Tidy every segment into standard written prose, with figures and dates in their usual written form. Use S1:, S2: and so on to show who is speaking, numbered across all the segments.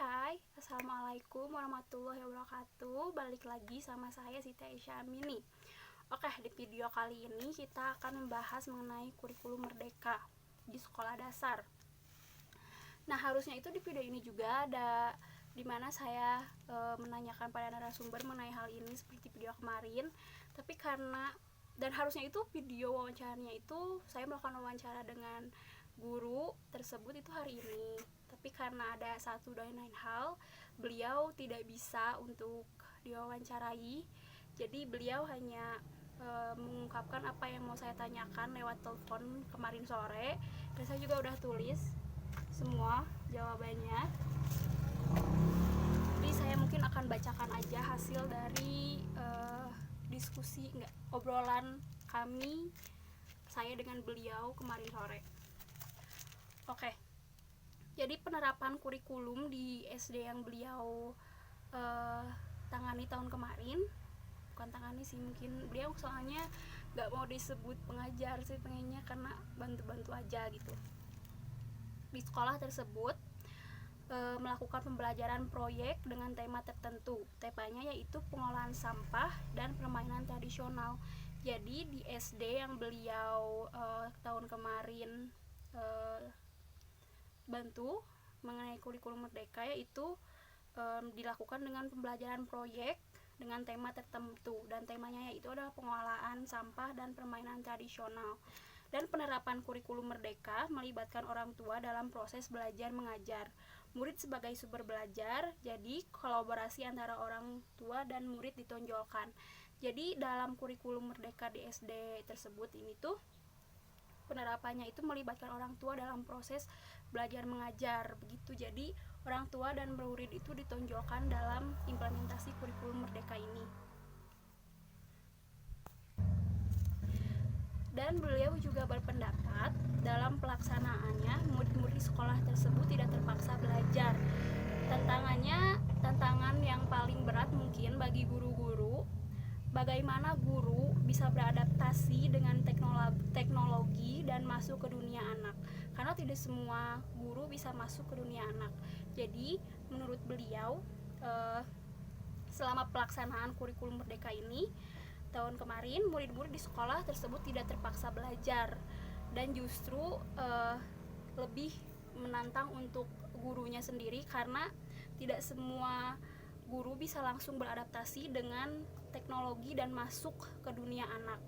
S1: Hai, Assalamualaikum warahmatullahi wabarakatuh. Balik lagi sama saya Siti Aisyah Amini. Oke, di video kali ini kita akan membahas mengenai kurikulum merdeka di sekolah dasar. Nah, harusnya itu di video ini juga ada dimana saya menanyakan pada narasumber mengenai hal ini seperti video kemarin. Tapi karena dan harusnya itu video wawancaranya itu saya melakukan wawancara dengan guru tersebut itu hari ini, tapi karena ada satu dan lain hal beliau tidak bisa untuk diwawancarai, jadi beliau hanya mengungkapkan apa yang mau saya tanyakan lewat telepon kemarin sore, dan saya juga udah tulis semua jawabannya. Jadi saya mungkin akan bacakan aja hasil dari diskusi obrolan kami saya dengan beliau kemarin sore. Oke, jadi penerapan kurikulum di SD yang beliau tangani tahun kemarin, bukan tangani sih, mungkin beliau soalnya gak mau disebut pengajar sih pengennya, karena bantu-bantu aja gitu. Di sekolah tersebut melakukan pembelajaran proyek dengan tema tertentu. Temanya yaitu pengolahan sampah dan permainan tradisional. Jadi di SD yang beliau tahun kemarin bantu mengenai kurikulum merdeka, yaitu dilakukan dengan pembelajaran proyek dengan tema tertentu, dan temanya yaitu adalah pengolahan sampah dan permainan tradisional. Dan penerapan kurikulum merdeka melibatkan orang tua dalam proses belajar mengajar, murid sebagai sumber belajar, jadi kolaborasi antara orang tua dan murid ditonjolkan. Jadi dalam kurikulum merdeka di SD tersebut ini tuh penerapannya itu melibatkan orang tua dalam proses belajar mengajar begitu. Jadi orang tua dan murid itu ditonjolkan dalam implementasi kurikulum merdeka ini. Dan beliau juga berpendapat dalam pelaksanaannya murid-murid sekolah tersebut tidak terpaksa belajar. Tantangan yang paling berat mungkin bagi guru-guru, bagaimana guru bisa beradaptasi dengan teknologi dan masuk ke dunia anak, karena tidak semua guru bisa masuk ke dunia anak. Jadi menurut beliau selama pelaksanaan kurikulum merdeka ini tahun kemarin, murid-murid di sekolah tersebut tidak terpaksa belajar, dan justru lebih menantang untuk gurunya sendiri, karena tidak semua guru bisa langsung beradaptasi dengan teknologi dan masuk ke dunia anak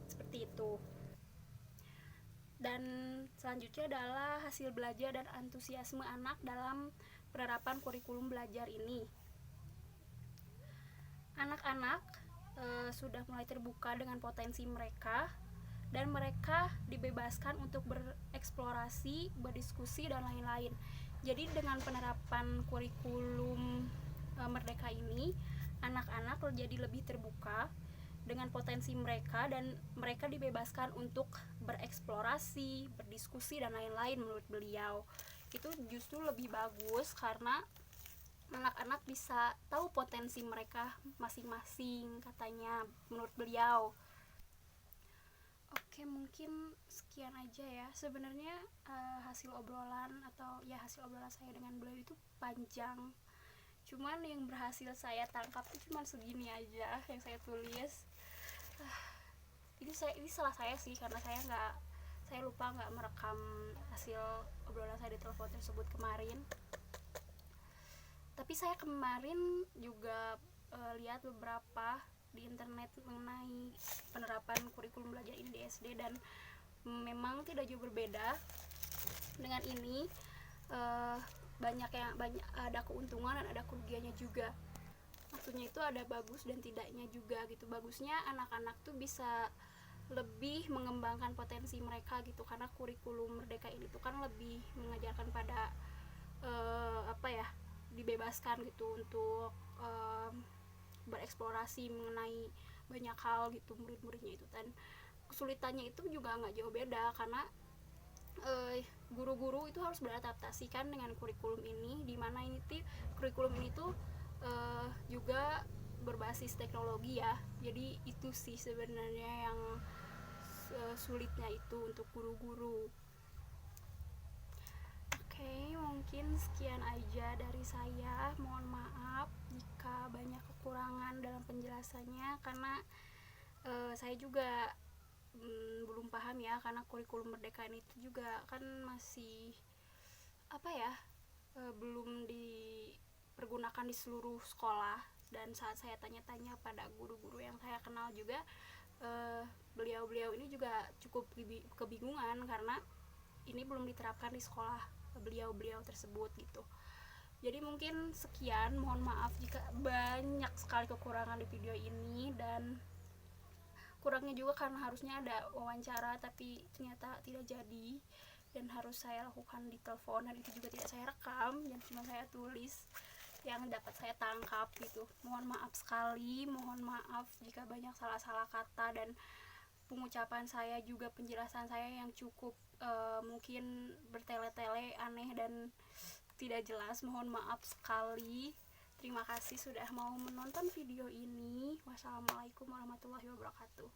S1: seperti itu. Dan selanjutnya adalah hasil belajar dan antusiasme anak dalam penerapan kurikulum belajar ini. Anak-anak sudah mulai terbuka dengan potensi mereka, dan mereka dibebaskan untuk bereksplorasi, berdiskusi, dan lain-lain. Jadi dengan penerapan kurikulum merdeka ini, anak-anak jadi lebih terbuka dengan potensi mereka, dan mereka dibebaskan untuk bereksplorasi, berdiskusi, dan lain-lain. Menurut beliau itu justru lebih bagus, karena anak-anak bisa tahu potensi mereka masing-masing, katanya menurut beliau. Oke, mungkin sekian aja ya. Sebenarnya hasil obrolan saya dengan beliau itu panjang, cuman yang berhasil saya tangkap itu cuma segini aja yang saya tulis. Ini salah saya sih, karena saya lupa nggak merekam hasil obrolan saya di telepon tersebut kemarin. Tapi saya kemarin juga lihat beberapa di internet mengenai penerapan kurikulum belajar ini di SD, dan memang tidak jauh berbeda dengan ini. Banyak ada keuntungan dan ada kerugiannya juga. Maksudnya itu ada bagus dan tidaknya juga gitu. Bagusnya anak-anak tuh bisa lebih mengembangkan potensi mereka gitu, karena kurikulum merdeka ini tuh kan lebih mengajarkan pada dibebaskan gitu untuk bereksplorasi mengenai banyak hal gitu murid-muridnya itu. Dan kesulitannya itu juga nggak jauh beda, karena guru-guru itu harus beradaptasi kan dengan kurikulum ini, dimana kurikulum ini tuh juga berbasis teknologi ya. Jadi itu sih sebenarnya yang sulitnya itu untuk guru-guru. Oke, Oke, mungkin sekian aja dari saya. Mohon maaf jika banyak kekurangan dalam penjelasannya karena saya juga belum paham ya, karena kurikulum merdeka itu juga kan masih apa ya, belum dipergunakan di seluruh sekolah. Dan saat saya tanya-tanya pada guru-guru yang saya kenal juga, beliau-beliau ini juga cukup kebingungan karena ini belum diterapkan di sekolah beliau-beliau tersebut gitu. Jadi mungkin sekian, mohon maaf jika banyak sekali kekurangan di video ini, dan kurangnya juga karena harusnya ada wawancara tapi ternyata tidak jadi dan harus saya lakukan di telepon, dan itu juga tidak saya rekam dan cuma saya tulis yang dapat saya tangkap gitu. Mohon maaf sekali, mohon maaf jika banyak salah-salah kata dan pengucapan saya juga penjelasan saya yang cukup mungkin bertele-tele, aneh dan tidak jelas. Mohon maaf sekali. Terima kasih sudah mau menonton video ini. Wassalamualaikum warahmatullahi wabarakatuh.